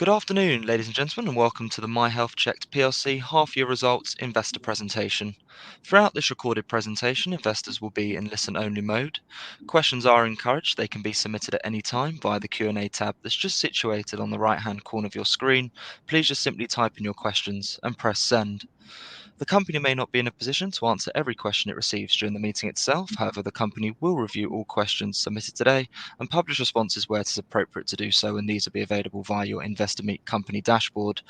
Good afternoon, ladies and gentlemen, and welcome to the MyHealthChecked PLC half-year results investor presentation. Throughout this recorded presentation, investors will be in listen-only mode. Questions are encouraged. They can be submitted at any time via the Q&A tab that's just situated on the right-hand corner of your screen. Please just simply type in your questions and press send. The company may not be in a position to answer every question it receives during the meeting itself. However, the company will review all questions submitted today and publish responses where it is appropriate to do so, and these will be available via your Investor Meet company dashboard.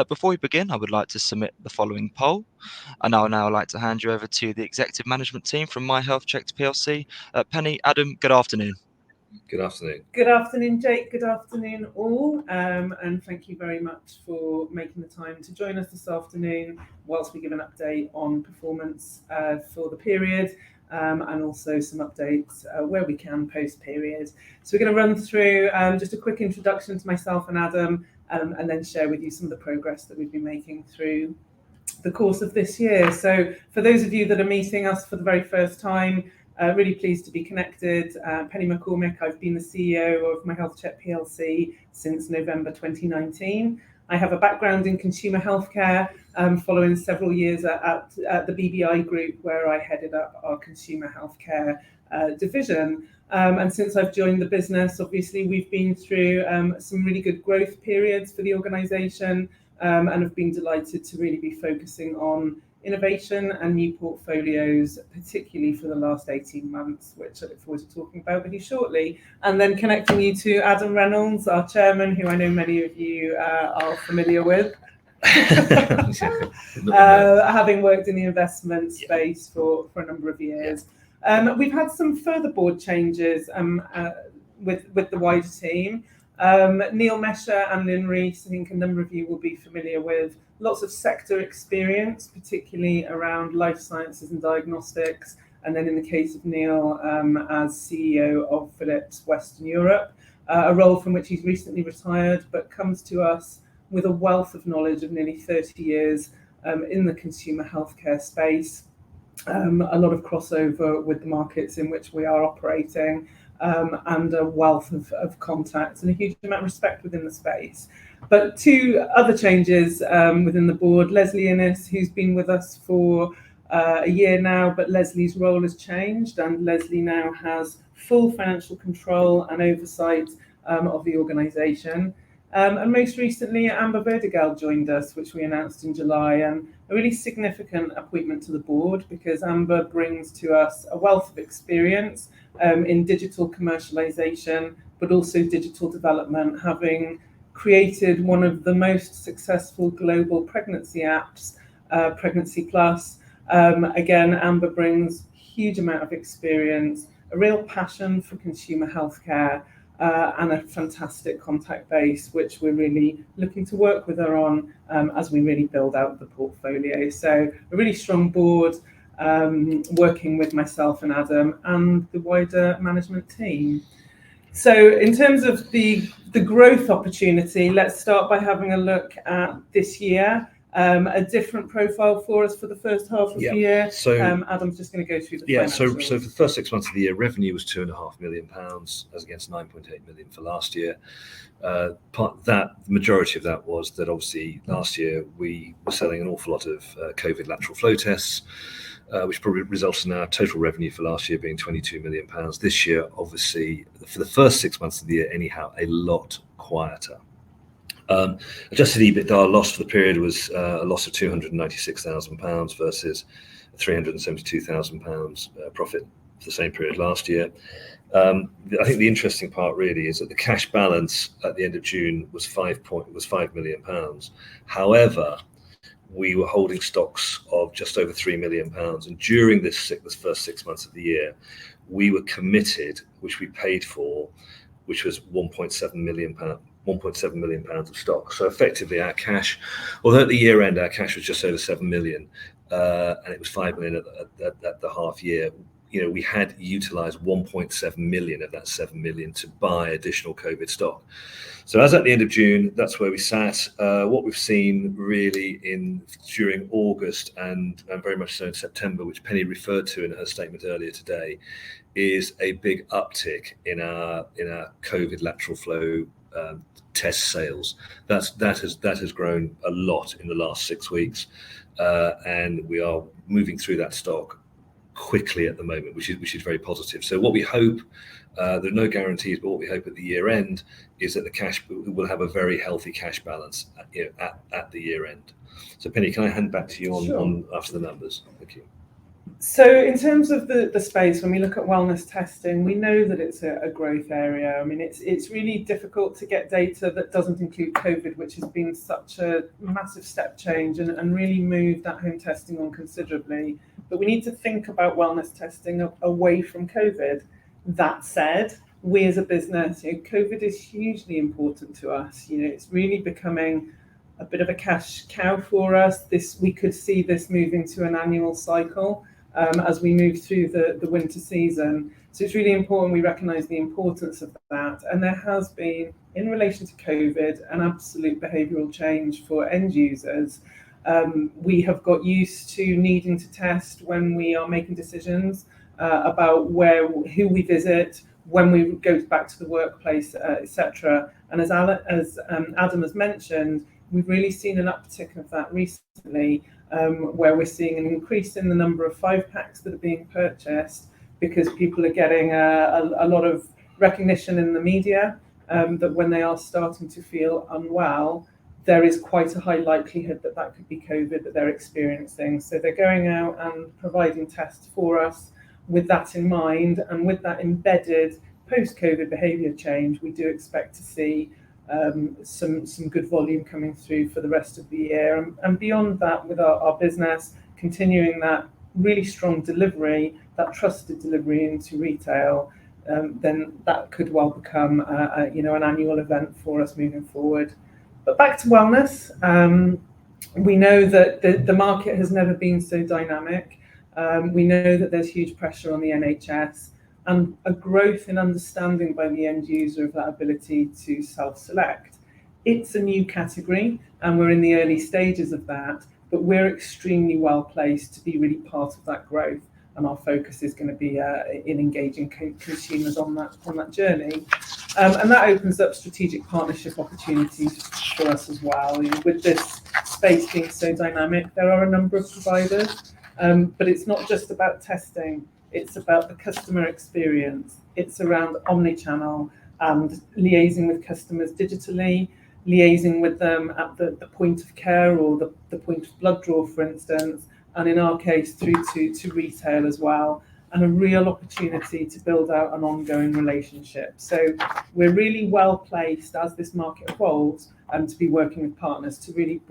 Before we begin, I would like to submit the following poll, and I would now like to hand you over to the executive management team from MyHealthChecked PLC. Penny, Adam, good afternoon. Good afternoon. Good afternoon, Jake. Good afternoon, all. And thank you very much for making the time to join us this afternoon whilst we give an update on performance for the period and also some updates where we can post-period. So we're going to run through just a quick introduction to myself and Adam and then share with you some of the progress that we've been making through the course of this year. So for those of you that are meeting us for the very first time, really pleased to be connected. Penny McCormick, I've been the CEO of MyHealthChecked PLC since November 2019. I have a background in consumer healthcare, following several years at the BBI Group, where I headed up our consumer healthcare division. And since I've joined the business, obviously we've been through some really good growth periods for the organisation, and have been delighted to really be focusing on innovation and new portfolios, particularly for the last 18 months, which I look forward to talking about with you shortly. And then connecting you to Adam Reynolds, our chairman, who I know many of you are familiar with, having worked in the investment space for a number of years. We've had some further board changes with the wider team. Neil Mesher and Lynn Rees, I think a number of you will be familiar with. Lots of sector experience, particularly around life sciences and diagnostics, and then in the case of Neil, as CEO of Philips Western Europe, a role from which he's recently retired, but comes to us with a wealth of knowledge of nearly 30 years in the consumer healthcare space, a lot of crossover with the markets in which we are operating, and a wealth of contacts and a huge amount of respect within the space. But two other changes within the board: Leslie Innes, who's been with us for a year now, but Leslie's role has changed, and Leslie now has full financial control and oversight of the organisation. And most recently, Amber Verdigal joined us, which we announced in July, and a really significant appointment to the board because Amber brings to us a wealth of experience in digital commercialisation, but also digital development, having created one of the most successful global pregnancy apps, Pregnancy Plus. Again, Amber brings a huge amount of experience, a real passion for consumer healthcare, and a fantastic contact base, which we're really looking to work with her on as we really build out the portfolio. So a really strong board working with myself and Adam and the wider management team. So in terms of the growth opportunity, let's start by having a look at this year. A different profile for us for the first half of the year. So Adam's just going to go through the financials. So for the first 6 months of the year, revenue was £2.5 million as against 9.8 million for last year. The majority of that was that obviously last year we were selling an awful lot of COVID lateral flow tests, which probably resulted in our total revenue for last year being £22 million. This year, obviously, for the first 6 months of the year, anyhow, a lot quieter. Adjusted EBITDA loss for the period was a loss of £296,000 versus £372,000 profit for the same period last year. I think the interesting part really is that the cash balance at the end of June was £5 million. However, we were holding stocks of just over £3 million, and during this first 6 months of the year, we were committed, which we paid for, which was £1.7 million of stock. So effectively our cash, although at the year end our cash was just over 7 million, and it was 5 million at the half year, we had utilised 1.7 million of that 7 million to buy additional COVID stock. So as at the end of June, that's where we sat. What we've seen really during August and very much so in September, which Penny referred to in her statement earlier today, is a big uptick in our COVID lateral flow test sales. That has grown a lot in the last 6 weeks, and we are moving through that stock quickly at the moment, which is very positive. So what we hope, there are no guarantees, but what we hope at the year end is that the cash will have a very healthy cash balance at the year end. So Penny, can I hand back to you on after the numbers? Thank you. So in terms of the space, when we look at wellness testing, we know that it's a growth area. I mean, it's really difficult to get data that doesn't include COVID, which has been such a massive step change and really moved that home testing on considerably. But we need to think about wellness testing away from COVID. That said, we as a business, COVID is hugely important to us. It's really becoming a bit of a cash cow for us. We could see this moving to an annual cycle as we move through the winter season. So it's really important we recognise the importance of that. And there has been, in relation to COVID, an absolute behavioural change for end users. We have got used to needing to test when we are making decisions about who we visit, when we go back to the workplace, etc. And as Adam has mentioned, we've really seen an uptick of that recently, where we're seeing an increase in the number of 5-packs that are being purchased because people are getting a lot of recognition in the media that when they are starting to feel unwell, there is quite a high likelihood that could be COVID that they're experiencing. So they're going out and providing tests for us with that in mind, and with that embedded post-COVID behaviour change, we do expect to see some good volume coming through for the rest of the year. And beyond that, with our business continuing that really strong delivery, that trusted delivery into retail, then that could well become an annual event for us moving forward. But back to wellness, we know that the market has never been so dynamic. We know that there's huge pressure on the NHS and a growth in understanding by the end user of that ability to self-select. It's a new category and we're in the early stages of that, but we're extremely well placed to be really part of that growth, and our focus is going to be in engaging consumers on that journey. And that opens up strategic partnership opportunities for us as well. With this space being so dynamic, there are a number of providers, but it's not just about testing. It's about the customer experience. It's around omni-channel and liaising with customers digitally, liaising with them at the point of care or the point of blood draw, for instance, and in our case through to retail as well, and a real opportunity to build out an ongoing relationship. So we're really well placed as this market evolves and to be working with partners to really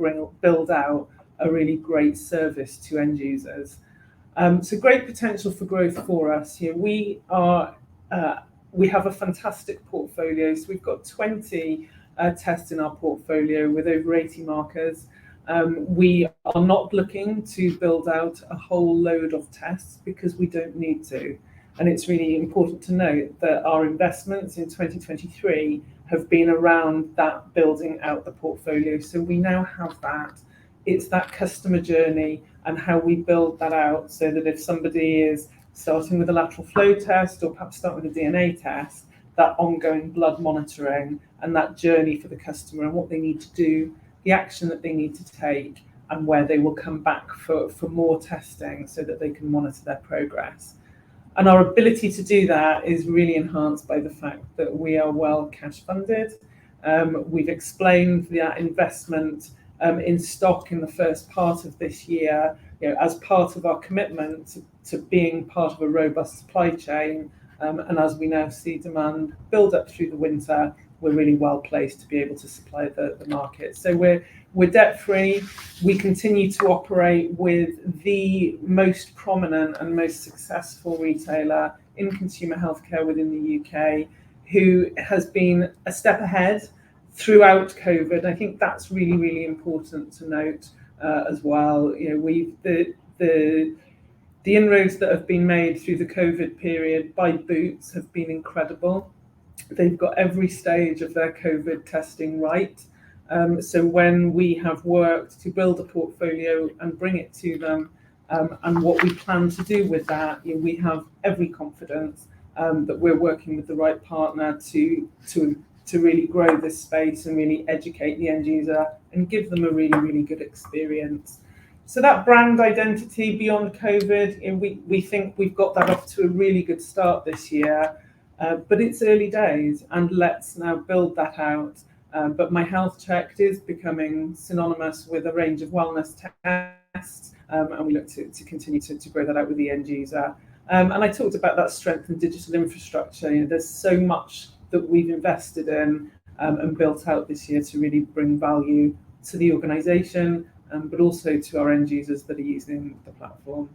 build out a really great service to end users. So great potential for growth for us. We have a fantastic portfolio. So we've got 20 tests in our portfolio with over 80 markers. We are not looking to build out a whole load of tests because we don't need to. And it's really important to note that our investments in 2023 have been around that building out the portfolio. So we now have that. It's that customer journey and how we build that out so that if somebody is starting with a lateral flow test or perhaps starting with a DNA test, that ongoing blood monitoring and that journey for the customer and what they need to do, the action that they need to take, and where they will come back for more testing so that they can monitor their progress. And our ability to do that is really enhanced by the fact that we are well cash funded. We've explained that investment in stock in the first part of this year, as part of our commitment to being part of a robust supply chain. And as we now see demand build up through the winter, we're really well placed to be able to supply the market. So we're debt free. We continue to operate with the most prominent and most successful retailer in consumer healthcare within the UK, who has been a step ahead throughout COVID. I think that's really, really important to note as well. The inroads that have been made through the COVID period by Boots have been incredible. They've got every stage of their COVID testing right. So when we have worked to build a portfolio and bring it to them, and what we plan to do with that, we have every confidence that we're working with the right partner to to really grow this space and really educate the end user and give them a really, really good experience. So that brand identity beyond COVID, and we think we've got that off to a really good start this year, but it's early days, and let's now build that out. But My Health Checked is becoming synonymous with a range of wellness tests, and we look to continue to grow that out with the end user. And I talked about that strength in digital infrastructure. You know, there's so much that we've invested in and built out this year to really bring value to the organisation, but also to our end users that are using the platform.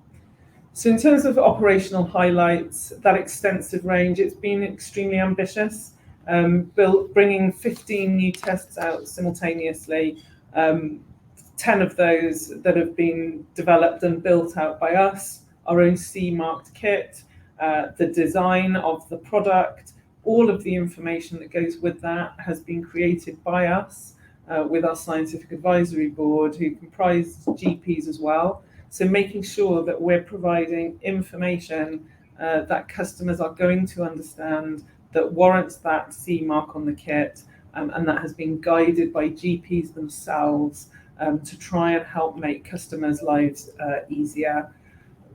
So in terms of operational highlights, that extensive range, it's been extremely ambitious. Bringing 15 new tests out simultaneously, 10 of those that have been developed and built out by us, our own CE-marked kit, the design of the product, all of the information that goes with that has been created by us with our scientific advisory board, who comprise GPs as well. So making sure that we're providing information that customers are going to understand, that warrants that CE mark on the kit, and that has been guided by GPs themselves to try and help make customers' lives easier.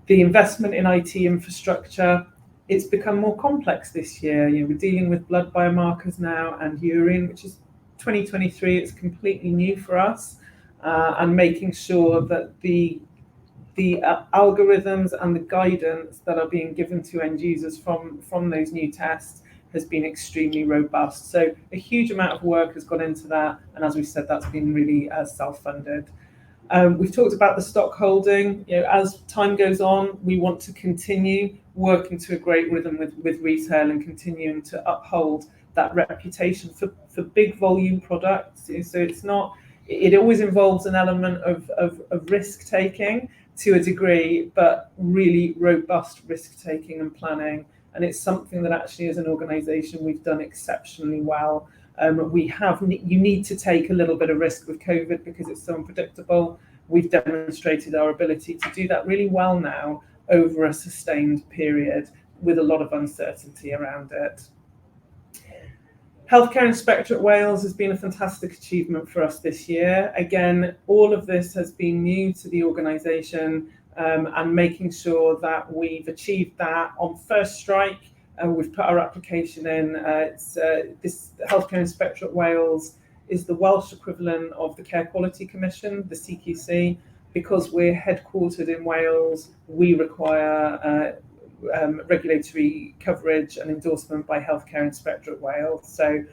The investment in IT infrastructure, it's become more complex this year. You know, we're dealing with blood biomarkers now and urine, which is 2023. It's completely new for us, and making sure that the algorithms and the guidance that are being given to end users from those new tests has been extremely robust. So a huge amount of work has gone into that, and as we said, that's been really self-funded. We've talked about the stock holding. You know, as time goes on, we want to continue working to a great rhythm with retail and continuing to uphold that reputation for big volume products. So it's not, it always involves an element of risk taking to a degree, but really robust risk taking and planning. And it's something that actually as an organisation we've done exceptionally well. You need to take a little bit of risk with COVID because it's so unpredictable. We've demonstrated our ability to do that really well now over a sustained period with a lot of uncertainty around it. Healthcare Inspectorate Wales has been a fantastic achievement for us this year. Again, all of this has been new to the organisation, and making sure that we've achieved that on first strike. We've put our application in. This Healthcare Inspectorate Wales is the Welsh equivalent of the Care Quality Commission, the CQC. Because we're headquartered in Wales, we require regulatory coverage and endorsement by Healthcare Inspectorate Wales. So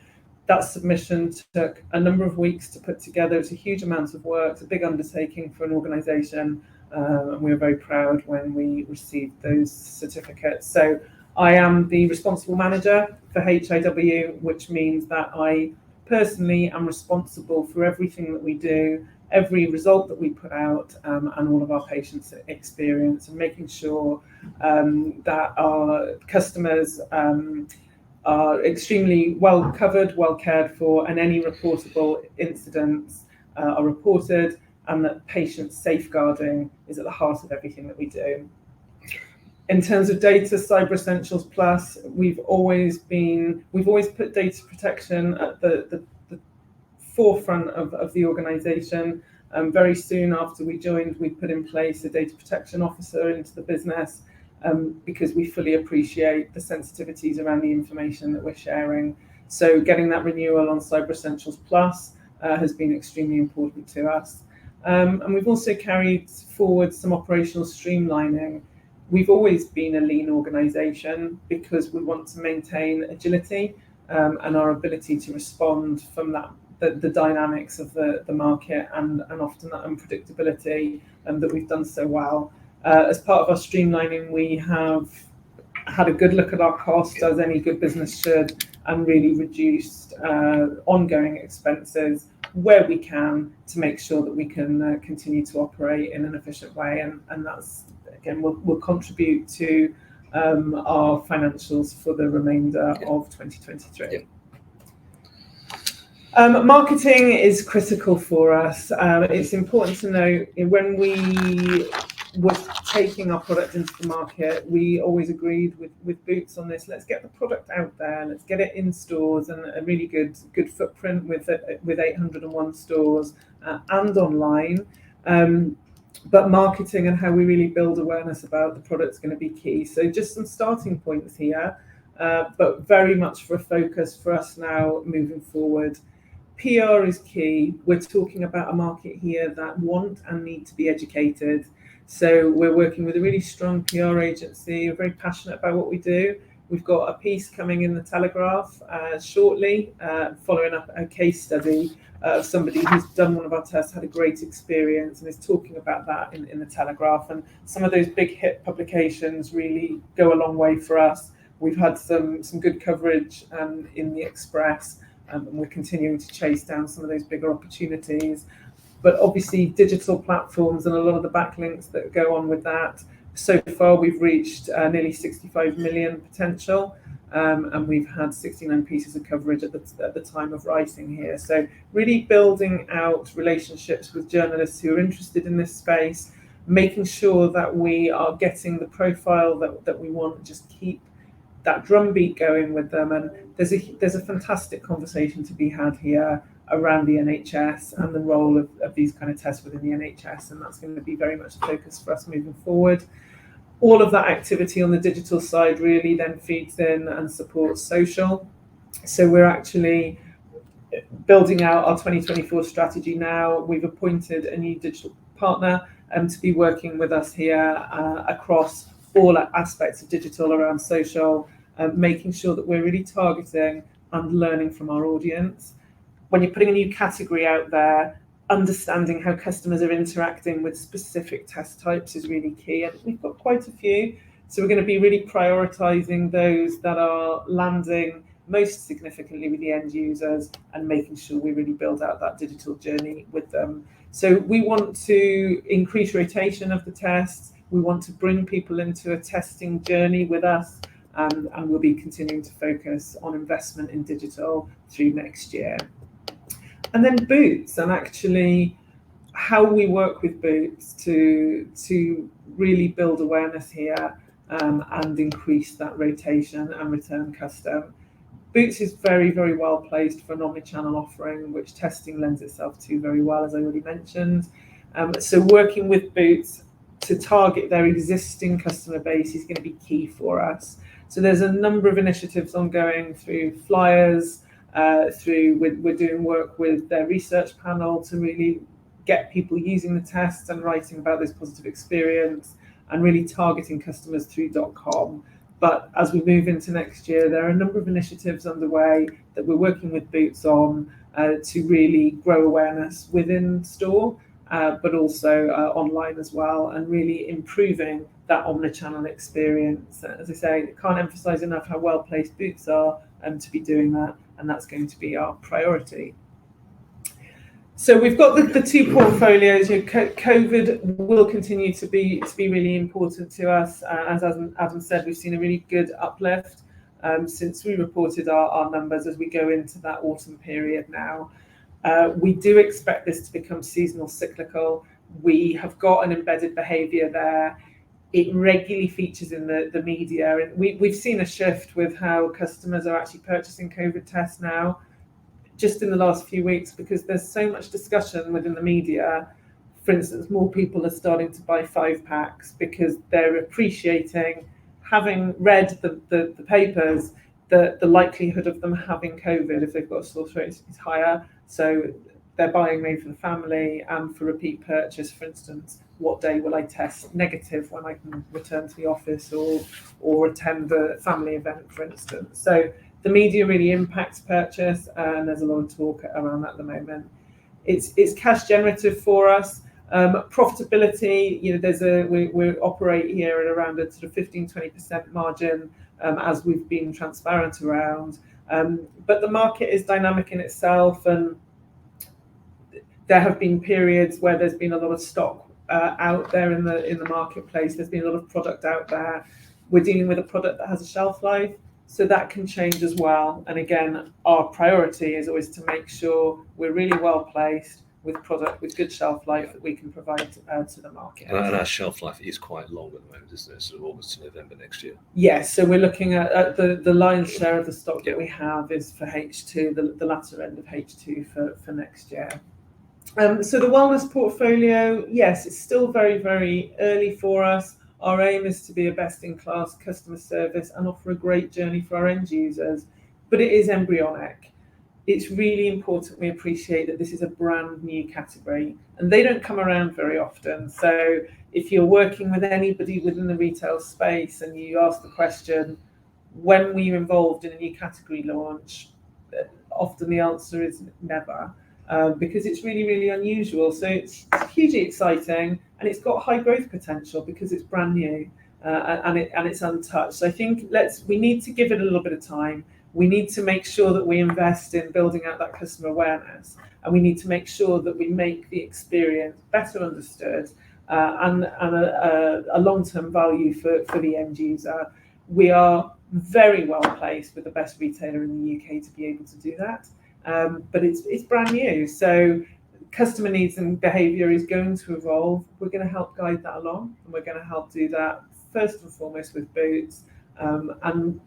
that submission took a number of weeks to put together. It's a huge amount of work. It's a big undertaking for an organisation, and we were very proud when we received those certificates. So I am the responsible manager for HIW, which means that I personally am responsible for everything that we do, every result that we put out, and all of our patients' experience, and making sure that our customers are extremely well covered, well cared for, and any reportable incidents are reported, and that patient safeguarding is at the heart of everything that we do. In terms of data, Cyber Essentials Plus, we've always put data protection at the forefront of the organisation. Very soon after we joined, we put in place a data protection officer into the business, because we fully appreciate the sensitivities around the information that we're sharing. So getting that renewal on Cyber Essentials Plus has been extremely important to us. And we've also carried forward some operational streamlining. We've always been a lean organisation because we want to maintain agility and our ability to respond from the dynamics of the market and often that unpredictability that we've done so well. As part of our streamlining, we have had a good look at our costs, as any good business should, and really reduced ongoing expenses where we can to make sure that we can continue to operate in an efficient way. And that's, again, will contribute to our financials for the remainder of 2023. Yeah. Marketing is critical for us. It's important to note when we was taking our product into the market, we always agreed with Boots on this. Let's get the product out there. Let's get it in stores, and a really good footprint with 801 stores and online. But marketing and how we really build awareness about the product is going to be key. So just some starting points here, but very much for a focus for us now moving forward. PR is key. We're talking about a market here that want and need to be educated. So we're working with a really strong PR agency. We're very passionate about what we do. We've got a piece coming in the Telegraph shortly, following up a case study of somebody who's done one of our tests, had a great experience, and is talking about that in the Telegraph. And some of those big hit publications really go a long way for us. We've had some good coverage in the Express, and we're continuing to chase down some of those bigger opportunities. But obviously digital platforms and a lot of the backlinks that go on with that. So far we've reached nearly 65 million potential, and we've had 69 pieces of coverage at the time of writing here. So really building out relationships with journalists who are interested in this space, making sure that we are getting the profile that we want, just keep that drumbeat going with them. And there's a fantastic conversation to be had here around the NHS and the role of these kind of tests within the NHS, and that's going to be very much a focus for us moving forward. All of that activity on the digital side really then feeds in and supports social. So we're actually building out our 2024 strategy now. We've appointed a new digital partner to be working with us here across all aspects of digital around social, making sure that we're really targeting and learning from our audience. When you're putting a new category out there, understanding how customers are interacting with specific test types is really key, and we've got quite a few. So we're going to be really prioritising those that are landing most significantly with the end users and making sure we really build out that digital journey with them. So we want to increase rotation of the tests. We want to bring people into a testing journey with us, and we'll be continuing to focus on investment in digital through next year. And then Boots, and actually how we work with Boots to really build awareness here and increase that rotation and return custom. Boots is very, very well placed for an omnichannel offering, which testing lends itself to very well, as I already mentioned. So working with Boots to target their existing customer base is going to be key for us. So there's a number of initiatives ongoing through flyers, we're doing work with their research panel to really get people using the tests and writing about this positive experience and really targeting customers through .com. But as we move into next year, there are a number of initiatives underway that we're working with Boots on to really grow awareness within store, but also online as well, and really improving that omnichannel experience. As I say, I can't emphasize enough how well placed Boots are to be doing that, and that's going to be our priority. So we've got the two portfolios. COVID will continue to be really important to us. As Adam said, we've seen a really good uplift since we reported our numbers as we go into that autumn period now. We do expect this to become seasonal cyclical. We have got an embedded behaviour there. It regularly features in the media, and we've seen a shift with how customers are actually purchasing COVID tests now, just in the last few weeks, because there's so much discussion within the media. For instance, more people are starting to buy 5-packs because they're appreciating, having read the papers, the likelihood of them having COVID if they've got a sore throat is higher. So they're buying made for the family and for repeat purchase. For instance, what day will I test negative when I can return to the office or attend a family event, for instance. So the media really impacts purchase, and there's a lot of talk around that at the moment. It's cash generative for us. Profitability, we operate here at around a sort of 15-20% margin, as we've been transparent around. But the market is dynamic in itself, and there have been periods where there's been a lot of stock out there in the marketplace. There's been a lot of product out there. We're dealing with a product that has a shelf life, so that can change as well. And again, our priority is always to make sure we're really well placed, with product with good shelf life that we can provide to the market. And our shelf life is quite long at the moment, isn't it? Sort of August to November next year. Yes, so we're looking at the lion's share of the stock that we have is for H2, the latter end of H2 for next year. So the wellness portfolio, yes, it's still very, very early for us. Our aim is to be a best-in-class customer service and offer a great journey for our end users, but it is embryonic. It's really important we appreciate that this is a brand new category and they don't come around very often. So if you're working with anybody within the retail space and you ask the question, when were you involved in a new category launch? Often the answer is never. Because it's really, really unusual. So it's hugely exciting and it's got high growth potential because it's brand new and it's untouched. So I think we need to give it a little bit of time. We need to make sure that we invest in building out that customer awareness, and we need to make sure that we make the experience better understood and a long-term value for the end user. We are very well placed with the best retailer in the UK to be able to do that. But it's brand new, so customer needs and behaviour is going to evolve. We're going to help guide that along, and we're going to help do that first and foremost with Boots. And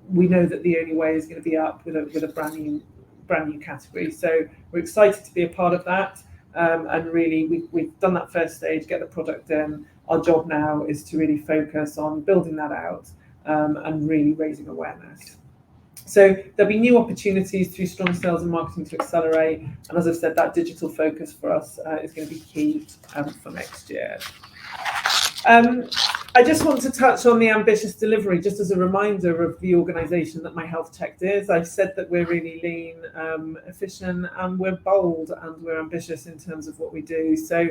we know that the only way is going to be up with a brand new category. So we're excited to be a part of that. And really, we've done that first stage, get the product in. Our job now is to really focus on building that out and really raising awareness. So there'll be new opportunities through strong sales and marketing to accelerate. And as I've said, that digital focus for us is going to be key for next year. I just want to touch on the ambitious delivery, just as a reminder of the organisation that MyHealthChecked is. I've said that we're really lean, efficient, and we're bold and we're ambitious in terms of what we do. So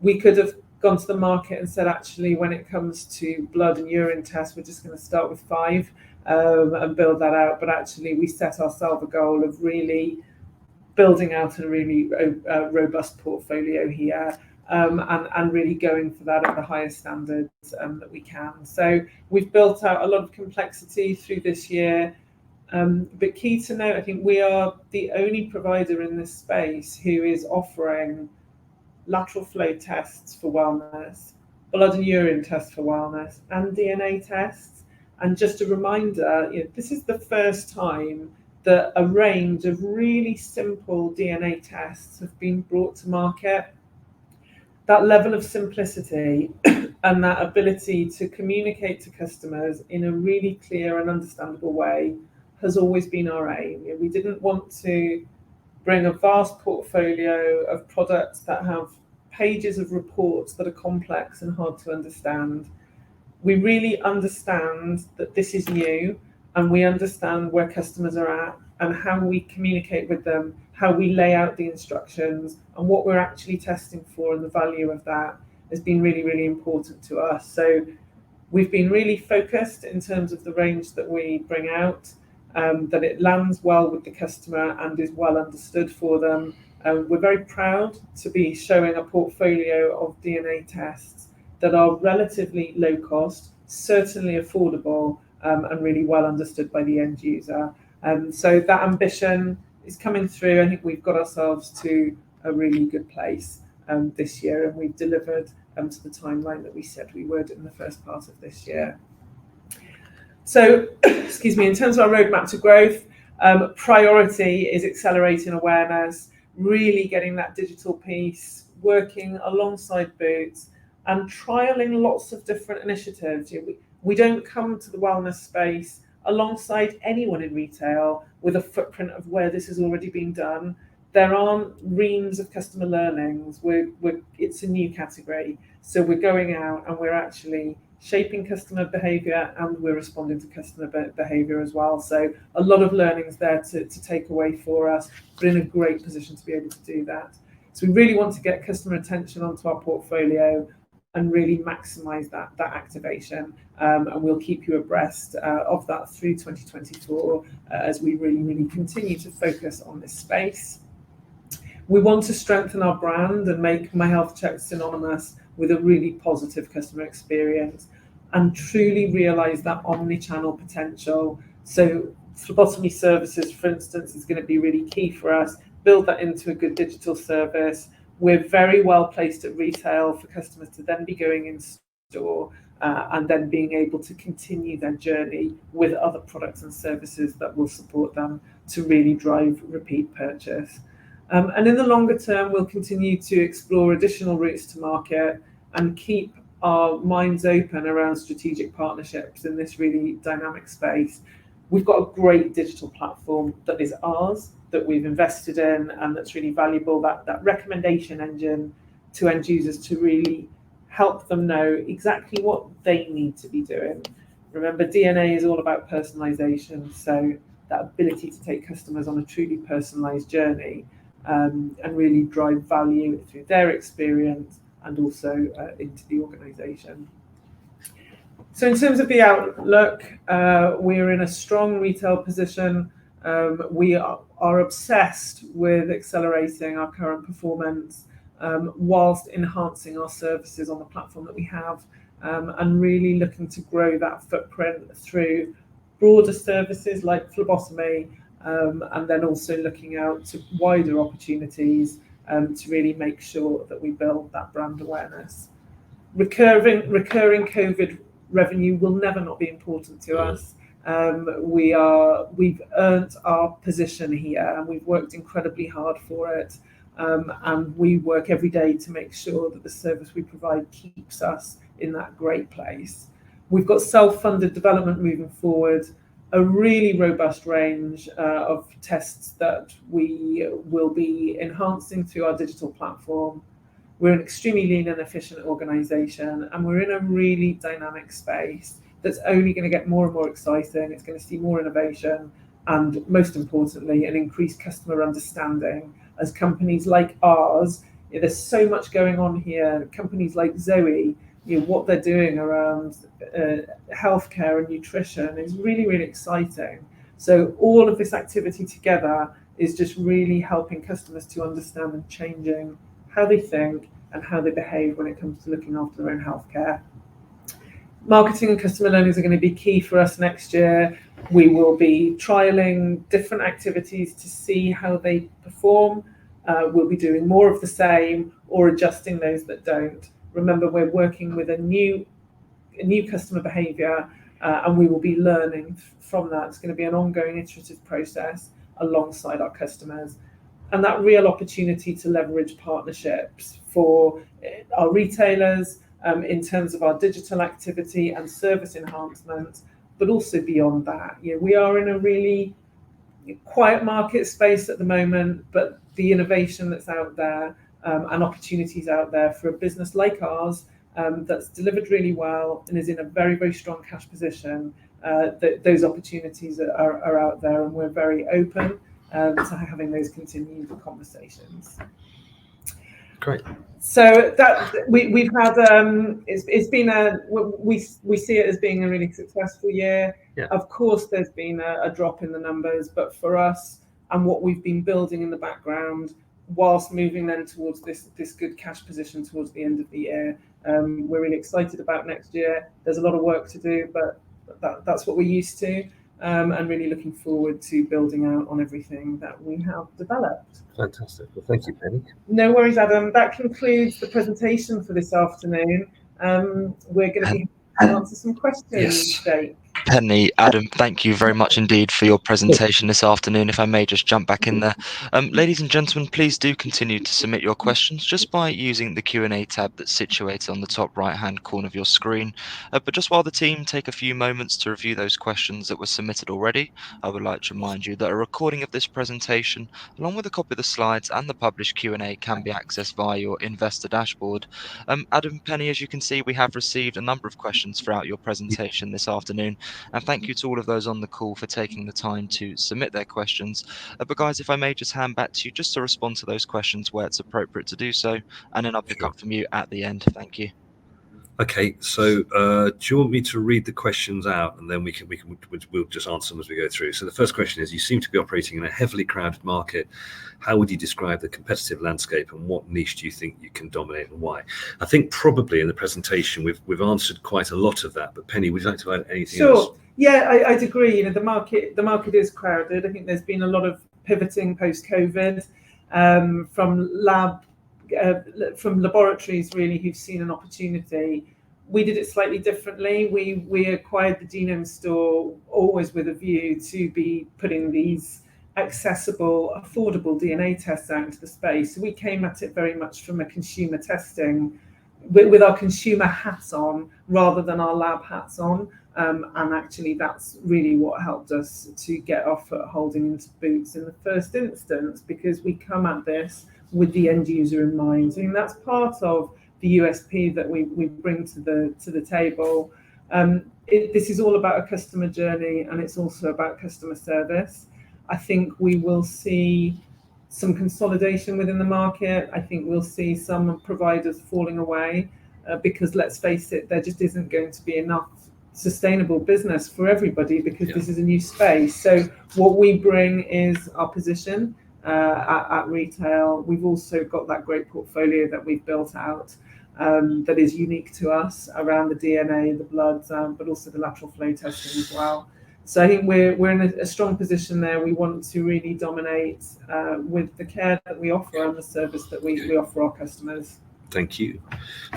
we could have gone to the market and said, actually, when it comes to blood and urine tests, we're just going to start with 5. And build that out, but actually we set ourselves a goal of really building out a really robust portfolio here and really going for that at the highest standards that we can. So we've built out a lot of complexity through this year, but key to note, I think we are the only provider in this space who is offering lateral flow tests for wellness, blood and urine tests for wellness, and DNA tests. And just a reminder, this is the first time that a range of really simple DNA tests have been brought to market. That level of simplicity and that ability to communicate to customers in a really clear and understandable way has always been our aim. We didn't want to bring a vast portfolio of products that have pages of reports that are complex and hard to understand. We really understand that this is new, and we understand where customers are at and how we communicate with them, how we lay out the instructions, and what we're actually testing for, and the value of that has been really, really important to us. So we've been really focused in terms of the range that we bring out, that it lands well with the customer and is well understood for them. We're very proud to be showing a portfolio of DNA tests that are relatively low cost, certainly affordable, and really well understood by the end user. So that ambition is coming through. I think we've got ourselves to a really good place this year, and we've delivered to the timeline that we said we would in the first part of this year. So, excuse me, in terms of our roadmap to growth, priority is accelerating awareness, really getting that digital piece, working alongside Boots, and trialling lots of different initiatives. We don't come to the wellness space alongside anyone in retail with a footprint of where this has already been done. There aren't reams of customer learnings. It's a new category. So we're going out and we're actually shaping customer behaviour, and we're responding to customer behaviour as well. So a lot of learnings there to take away for us, but in a great position to be able to do that. So we really want to get customer attention onto our portfolio and really maximise that activation. And we'll keep you abreast of that through 2024 as we really, really continue to focus on this space. We want to strengthen our brand and make MyHealthChecked synonymous with a really positive customer experience and truly realise that omni-channel potential. So phlebotomy services, for instance, is going to be really key for us, build that into a good digital service. We're very well placed at retail for customers to then be going in store and then being able to continue their journey with other products and services that will support them to really drive repeat purchase. And in the longer term, we'll continue to explore additional routes to market and keep our minds open around strategic partnerships in this really dynamic space. We've got a great digital platform that is ours, that we've invested in, and that's really valuable, that recommendation engine to end users to really help them know exactly what they need to be doing. Remember, DNA is all about personalization, so that ability to take customers on a truly personalized journey and really drive value through their experience and also into the organization. So in terms of the outlook, we're in a strong retail position. We are obsessed with accelerating our current performance whilst enhancing our services on the platform that we have and really looking to grow that footprint through broader services like phlebotomy and then also looking out to wider opportunities to really make sure that we build that brand awareness. Recurring COVID revenue will never not be important to us. We've earned our position here and we've worked incredibly hard for it. And we work every day to make sure that the service we provide keeps us in that great place. We've got self-funded development moving forward, a really robust range of tests that we will be enhancing through our digital platform. We're an extremely lean and efficient organisation, and we're in a really dynamic space that's only going to get more and more exciting. It's going to see more innovation and, most importantly, an increased customer understanding as companies like ours. There's so much going on here. Companies like Zoe, what they're doing around healthcare and nutrition is really, really exciting. So all of this activity together is just really helping customers to understand and changing how they think and how they behave when it comes to looking after their own healthcare. Marketing and customer learnings are going to be key for us next year. We will be trialling different activities to see how they perform. We'll be doing more of the same or adjusting those that don't. Remember, we're working with a new customer behaviour and we will be learning from that. It's going to be an ongoing iterative process alongside our customers. And that real opportunity to leverage partnerships for our retailers in terms of our digital activity and service enhancement, but also beyond that. We are in a really quiet market space at the moment, but the innovation that's out there and opportunities out there for a business like ours that's delivered really well and is in a very, very strong cash position, those opportunities are out there, and we're very open to having those continued conversations. Great. So that we've had it's been we see it as being a really successful year. Yeah. Of course, there's been a drop in the numbers, but for us and what we've been building in the background, whilst moving then towards this good cash position towards the end of the year, we're really excited about next year. There's a lot of work to do, but that's what we're used to. And really looking forward to building out on everything that we have developed. Fantastic. Well, thank you, Penny. No worries, Adam. That concludes the presentation for this afternoon. We're going to be answer some questions, Jake. Penny, Adam, thank you very much indeed for your presentation this afternoon. If I may just jump back in there. Ladies and gentlemen, please do continue to submit your questions just by using the Q&A tab that's situated on the top right-hand corner of your screen. But just while the team take a few moments to review those questions that were submitted already, I would like to remind you that a recording of this presentation, along with a copy of the slides and the published Q&A, can be accessed via your investor dashboard. Adam, Penny, as you can see, we have received a number of questions throughout your presentation this afternoon. And thank you to all of those on the call for taking the time to submit their questions. But guys, if I may just hand back to you just to respond to those questions where it's appropriate to do so, and then I'll pick up from you at the end. Thank you. Okay, so do you want me to read the questions out, and then we'll just answer them as we go through? So the first question is: you seem to be operating in a heavily crowded market. How would you describe the competitive landscape, and what niche do you think you can dominate, and why? I think probably in the presentation we've answered quite a lot of that. But Penny, would you like to add anything else? Sure. Yeah, I'd agree. The market is crowded. I think there's been a lot of pivoting post-COVID. from laboratories really who've seen an opportunity. We did it slightly differently. We acquired the Genome Store always with a view to be putting these accessible, affordable DNA tests out into the space. So we came at it very much from a consumer testing, with our consumer hats on rather than our lab hats on. And actually that's really what helped us to get our foothold into Boots in the first instance, because we come at this with the end user in mind. I mean, that's part of the USP that we bring to the table. This is all about a customer journey, and it's also about customer service. I think we will see some consolidation within the market. I think we'll see some providers falling away because, let's face it, there just isn't going to be enough sustainable business for everybody, because this is a new space. So what we bring is our position at retail. We've also got that great portfolio that we've built out that is unique to us around the DNA, the blood, but also the lateral flow testing as well. So I think we're in a strong position there. We want to really dominate with the care that we offer and the service that we offer our customers. Thank you.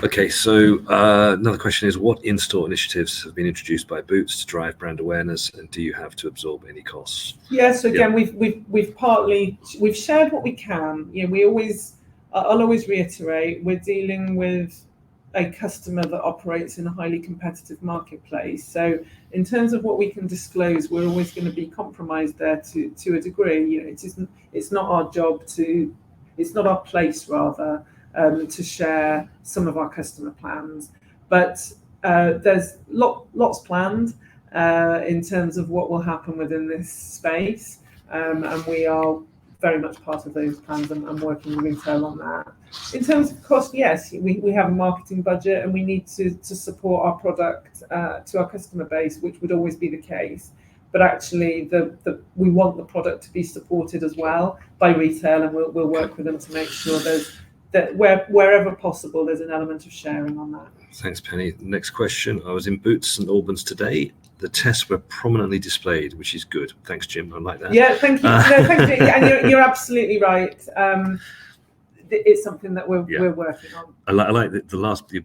Okay, so another question is, what in-store initiatives have been introduced by Boots to drive brand awareness, and do you have to absorb any costs? Yeah, so again, we've shared what we can. You know, I'll always reiterate, we're dealing with a customer that operates in a highly competitive marketplace. So in terms of what we can disclose, we're always going to be compromised there to a degree. You know, it's not our job it's not our place rather to share some of our customer plans, but there's lots planned in terms of what will happen within this space, and we are very much part of those plans and working with retail on that. In terms of cost, yes, we have a marketing budget and we need to support our product to our customer base, which would always be the case. But actually, we want the product to be supported as well by retail, and we'll work with them to make sure that wherever possible, there's an element of sharing on that. Thanks, Penny. Next question. I was in Boots St Albans today. The tests were prominently displayed, which is good. Thanks, Jim. I like that. Yeah, thank you. No, thank you. And you're absolutely right. It's something that we're working on. I like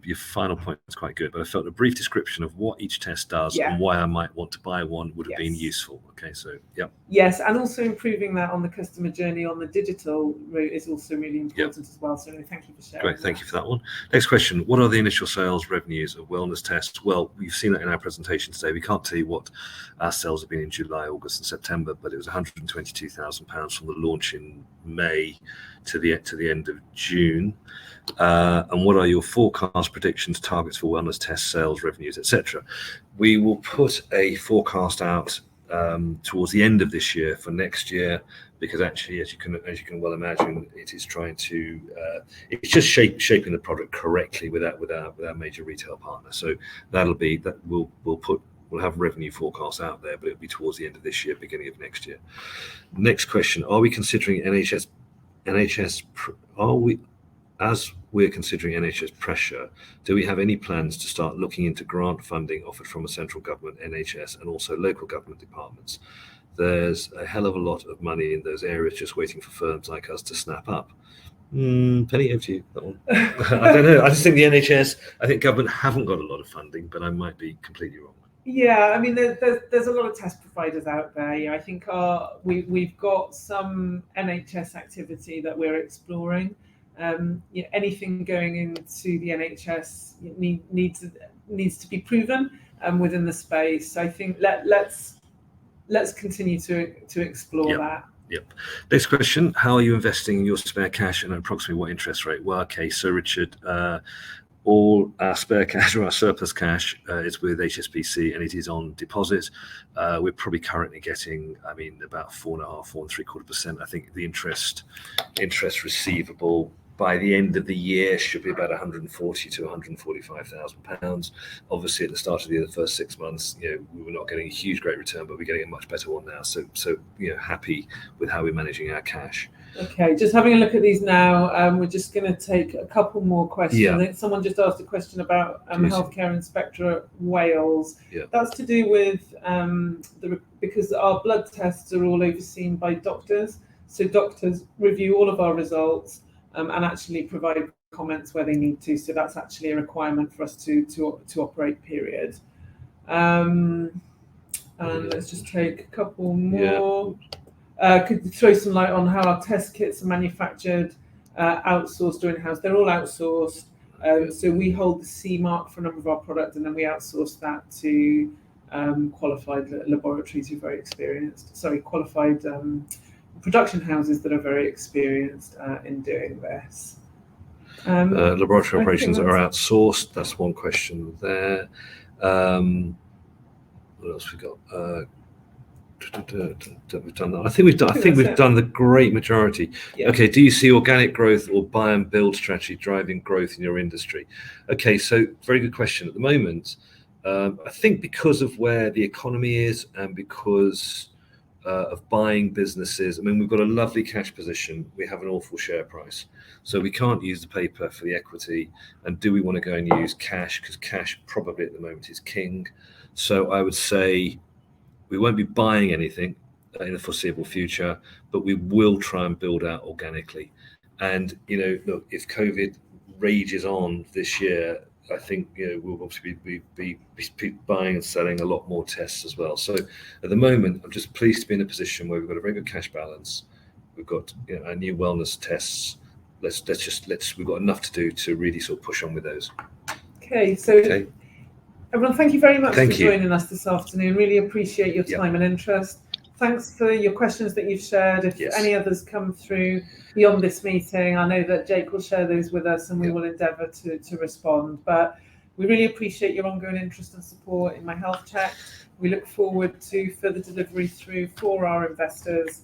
your final point is quite good, but I felt a brief description of what each test does and why I might want to buy one would have been useful. Okay, so yeah. Yes, and also improving that on the customer journey on the digital route is also really important as well. So thank you for sharing. Great, thank you for that one. Next question: what are the initial sales revenues of wellness tests? Well, we've seen that in our presentation today. We can't tell you what our sales have been in July, August, and September, but it was £122,000 from the launch in May to the end of June. And what are your forecast predictions, targets for wellness test sales revenues, etc.? We will put a forecast out towards the end of this year for next year, because actually, as you can well imagine, it is trying to it's just shaping the product correctly with our major retail partner. So we'll have revenue forecasts out there, but it'll be towards the end of this year, beginning of next year. Next question: are we considering as we're considering NHS pressure, do we have any plans to start looking into grant funding offered from a central government, NHS, and also local government departments? There's a hell of a lot of money in those areas just waiting for firms like us to snap up. Penny, over to you. That one. I don't know. I just think the NHS, I think government haven't got a lot of funding, but I might be completely wrong. Yeah, I mean, there's a lot of test providers out there. Yeah, I think we've got some NHS activity that we're exploring. Anything going into the NHS needs to be proven within the space. I think let's continue to explore that. Yep. Next question: how are you investing in your spare cash, and approximately what interest rate? Well, okay, so Richard, all our spare cash or our surplus cash is with HSBC, and it is on deposit. We're probably currently getting, about 4.5–4.75%. I think the interest receivable by the end of the year should be about £140,000 to £145,000. Obviously, at the start of the year, the first 6 months, we were not getting a huge great return, but we're getting a much better one now. So happy with how we're managing our cash. Okay, just having a look at these now. We're just going to take a couple more questions. Yeah. I think someone just asked a question about Healthcare Inspectorate Wales. Yeah. That's to do with because our blood tests are all overseen by doctors. So doctors review all of our results and actually provide comments where they need to. So that's actually a requirement for us to operate, period. And let's just take a couple more. Could you throw some light on how our test kits are manufactured, outsourced or in-house? They're all outsourced. So we hold the CE mark for a number of our products, and then we outsource that to qualified laboratories who are very experienced. Sorry, qualified production houses that are very experienced in doing this. Laboratory operations are outsourced. That's one question there. What else we got? We've done that. I think we've done the great majority. Yeah. Okay. Do you see organic growth or buy and build strategy driving growth in your industry? Okay. So very good question. At the moment, I think because of where the economy is and because of buying businesses, I mean, we've got a lovely cash position. We have an awful share price. So we can't use the paper for the equity. And do we want to go and use cash? Because cash probably at the moment is king. So I would say we won't be buying anything in the foreseeable future, but we will try and build out organically. And, look, if COVID rages on this year, I think, we'll obviously be buying and selling a lot more tests as well. So at the moment, I'm just pleased to be in a position where we've got a very good cash balance. We've got our new wellness tests. We've got enough to do to really sort of push on with those. Okay. So everyone, thank you very much for joining us this afternoon. Really appreciate your time and interest. Thanks for your questions that you've shared. If any others come through beyond this meeting, I know that Jake will share those with us and we will endeavour to respond. But we really appreciate your ongoing interest and support in My Health Check. We look forward to further delivery through for our investors.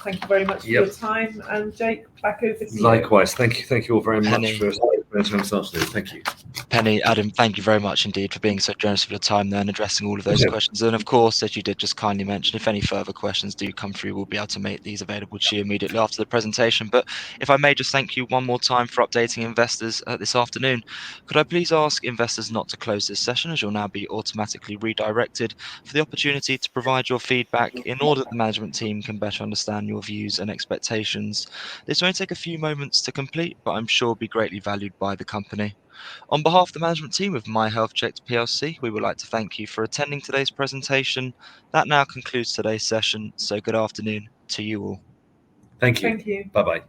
Thank you very much for your time. And Jake, back over to you. Likewise. Thank you all very much for spending time this afternoon. Thank you. Penny, Adam, thank you very much indeed for being so generous with your time there and addressing all of those questions. And of course, as you did just kindly mention, if any further questions do come through, we'll be able to make these available to you immediately after the presentation. But if I may just thank you one more time for updating investors this afternoon, could I please ask investors not to close this session, as you'll now be automatically redirected for the opportunity to provide your feedback in order that the management team can better understand your views and expectations. This may take a few moments to complete, but I'm sure will be greatly valued by the company. On behalf of the management team of MYHEALTHCHECKED PLC, we would like to thank you for attending today's presentation. That now concludes today's session, so good afternoon to you all. Thank you. Thank you. Bye-bye.